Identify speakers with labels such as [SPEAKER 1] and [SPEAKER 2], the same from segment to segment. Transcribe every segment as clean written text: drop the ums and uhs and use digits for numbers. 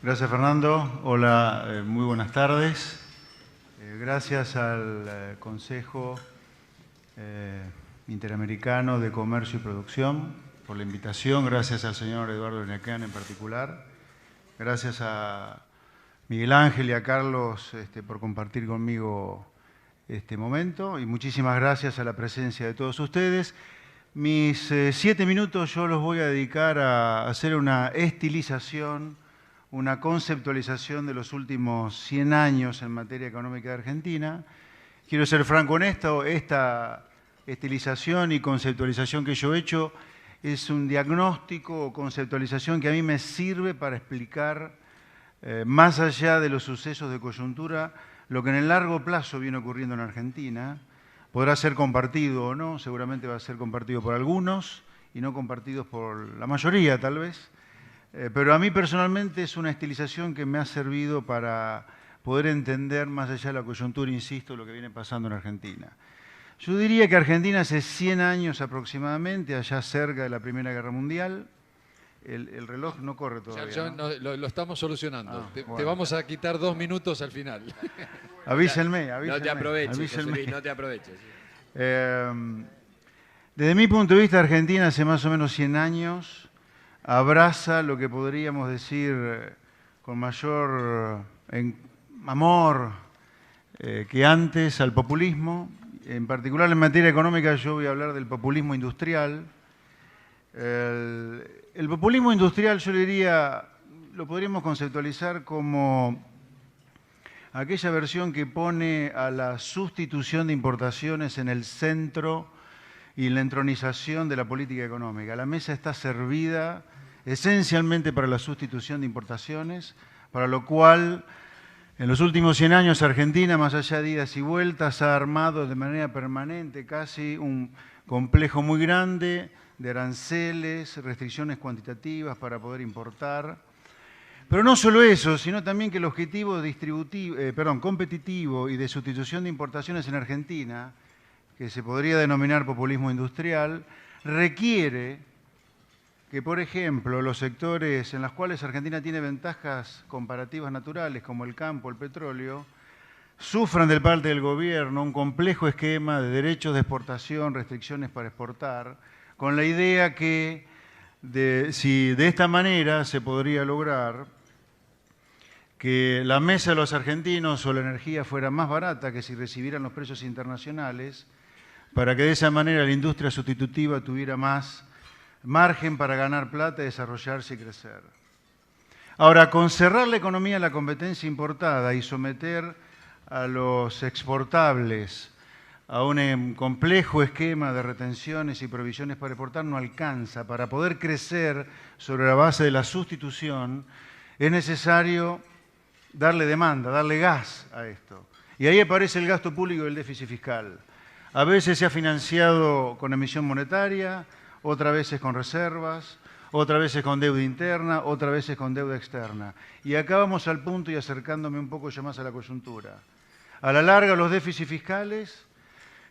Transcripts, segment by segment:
[SPEAKER 1] Gracias, Fernando. Hola, muy buenas tardes. Gracias al Consejo Interamericano de Comercio y Producción por la invitación. Gracias al señor Eduardo Beñacán en particular. Gracias a Miguel Ángel y a Carlos por compartir conmigo este momento. Y muchísimas gracias a la presencia de todos ustedes. Mis 7 minutos yo los voy a dedicar a hacer una estilización, una conceptualización de los últimos 100 años en materia económica de Argentina. Quiero ser franco en esto, esta estilización y conceptualización que yo he hecho es un diagnóstico o conceptualización que a mí me sirve para explicar, más allá de los sucesos de coyuntura, lo que en el largo plazo viene ocurriendo en Argentina. Podrá ser compartido o no, seguramente va a ser compartido por algunos y no compartidos por la mayoría tal vez. Pero a mí personalmente es una estilización que me ha servido para poder entender más allá de la coyuntura, insisto, lo que viene pasando en Argentina. Yo diría que Argentina hace 100 años aproximadamente, allá cerca de la Primera Guerra Mundial, el reloj no corre todavía.
[SPEAKER 2] Ya,
[SPEAKER 1] ¿no?
[SPEAKER 2] lo estamos solucionando. Te
[SPEAKER 1] Bueno.
[SPEAKER 2] vamos a quitar 2 minutos al final.
[SPEAKER 1] Avísenme.
[SPEAKER 3] No te aproveches, José Luis, no te aproveches.
[SPEAKER 1] Desde mi punto de vista, Argentina hace más o menos 100 años abraza lo que podríamos decir con mayor amor que antes al populismo. En particular en materia económica yo voy a hablar del populismo industrial. El populismo industrial yo le diría, lo podríamos conceptualizar como aquella versión que pone a la sustitución de importaciones en el centro y la entronización de la política económica. La mesa está servida esencialmente para la sustitución de importaciones, para lo cual en los últimos 100 años Argentina, más allá de idas y vueltas, ha armado de manera permanente casi un complejo muy grande de aranceles, restricciones cuantitativas para poder importar. Pero no solo eso, sino también que el objetivo competitivo y de sustitución de importaciones en Argentina, que se podría denominar populismo industrial, requiere que, por ejemplo, los sectores en los cuales Argentina tiene ventajas comparativas naturales, como el campo, el petróleo, sufran de parte del gobierno un complejo esquema de derechos de exportación, restricciones para exportar, con la idea que si de esta manera se podría lograr que la mesa de los argentinos o la energía fuera más barata que si recibieran los precios internacionales, para que de esa manera la industria sustitutiva tuviera más margen para ganar plata, desarrollarse y crecer. Ahora, con cerrar la economía a la competencia importada y someter a los exportables a un complejo esquema de retenciones y provisiones para exportar no alcanza. Para poder crecer sobre la base de la sustitución es necesario darle demanda, darle gas a esto. Y ahí aparece el gasto público y el déficit fiscal. A veces se ha financiado con emisión monetaria, otras veces con reservas, otras veces con deuda interna, otras veces con deuda externa. Y acá vamos al punto y acercándome un poco ya más a la coyuntura. A la larga, los déficits fiscales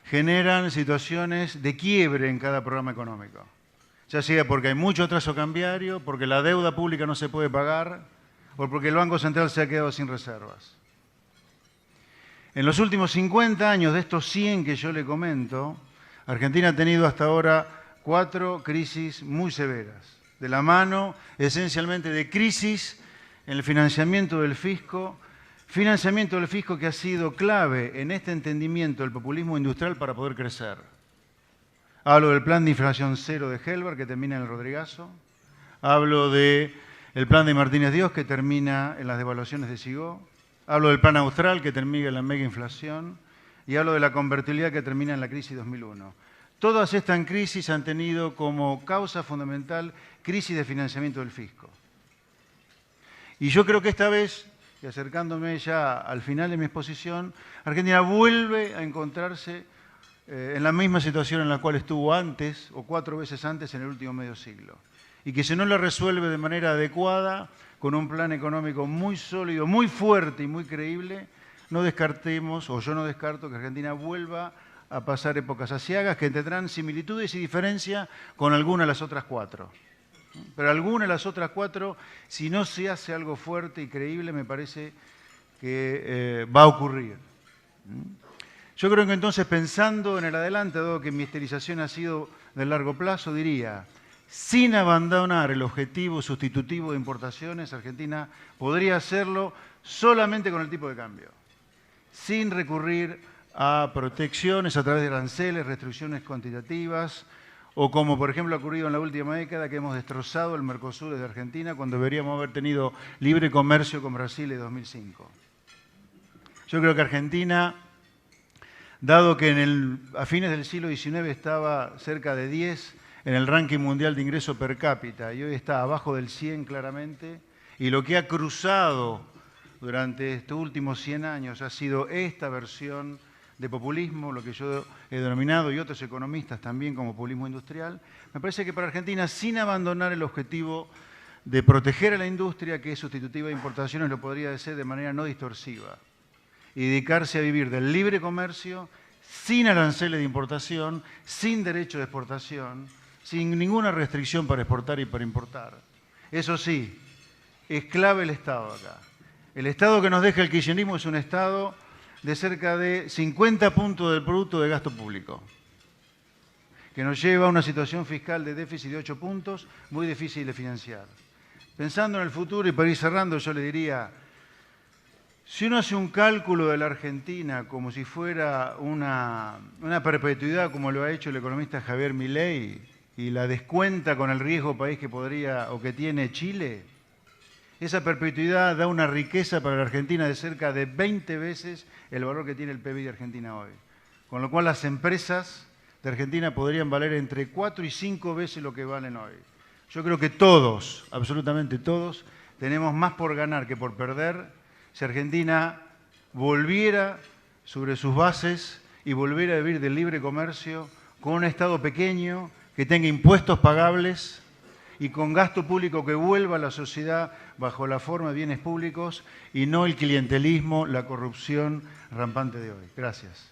[SPEAKER 1] generan situaciones de quiebre en cada programa económico. Ya sea porque hay mucho atraso cambiario, porque la deuda pública no se puede pagar, o porque el Banco Central se ha quedado sin reservas. En los últimos 50 años de estos 100 que yo le comento, Argentina ha tenido hasta ahora 4 crisis muy severas, de la mano esencialmente de crisis en el financiamiento del fisco que ha sido clave en este entendimiento del populismo industrial para poder crecer. Hablo del plan de inflación cero de Helber, que termina en el Rodrigazo. Hablo del plan de Martínez Dios, que termina en las devaluaciones de Sigó. Hablo del plan austral, que termina en la mega inflación. Y hablo de la convertibilidad, que termina en la crisis 2001. Todas estas crisis han tenido como causa fundamental crisis de financiamiento del fisco. Y yo creo que esta vez, y acercándome ya al final de mi exposición, Argentina vuelve a encontrarse en la misma situación en la cual estuvo antes, o 4 veces antes en el último medio siglo. Y que si no la resuelve de manera adecuada, con un plan económico muy sólido, muy fuerte y muy creíble, no descartemos, o yo no descarto, que Argentina vuelva a pasar épocas aciagas que tendrán similitudes y diferencias con alguna de las otras 4. Pero alguna de las otras 4, si no se hace algo fuerte y creíble, me parece que va a ocurrir. Yo creo que entonces, pensando en el adelante, dado que mi estilización ha sido de largo plazo, diría, sin abandonar el objetivo sustitutivo de importaciones, Argentina podría hacerlo solamente con el tipo de cambio, sin recurrir a protecciones a través de aranceles, restricciones cuantitativas, o como por ejemplo ha ocurrido en la última década, que hemos destrozado el Mercosur desde Argentina cuando deberíamos haber tenido libre comercio con Brasil en 2005. Yo creo que Argentina, dado que a fines del siglo XIX estaba cerca de 10 en el ranking mundial de ingreso per cápita y hoy está abajo del 100 claramente, y lo que ha cruzado durante estos últimos 100 años ha sido esta versión de populismo, lo que yo he denominado, y otros economistas también, como populismo industrial. Me parece que para Argentina, sin abandonar el objetivo de proteger a la industria, que es sustitutiva de importaciones, lo podría hacer de manera no distorsiva, y dedicarse a vivir del libre comercio, sin aranceles de importación, sin derecho de exportación, sin ninguna restricción para exportar y para importar. Eso sí, es clave el Estado acá. El Estado que nos deja el kirchnerismo es un Estado de cerca de 50 puntos del producto de gasto público, que nos lleva a una situación fiscal de déficit de 8 puntos, muy difícil de financiar. Pensando en el futuro y para ir cerrando, yo le diría, si uno hace un cálculo de la Argentina como si fuera una perpetuidad, como lo ha hecho el economista Javier Milei, y la descuenta con el riesgo país que podría o que tiene Chile, esa perpetuidad da una riqueza para la Argentina de cerca de 20 veces el valor que tiene el PBI de Argentina hoy. Con lo cual las empresas de Argentina podrían valer entre 4 y 5 veces lo que valen hoy. Yo creo que todos, absolutamente todos, tenemos más por ganar que por perder si Argentina volviera sobre sus bases y volviera a vivir del libre comercio con un Estado pequeño que tenga impuestos pagables y con gasto público que vuelva a la sociedad bajo la forma de bienes públicos y no el clientelismo, la corrupción rampante de hoy. Gracias.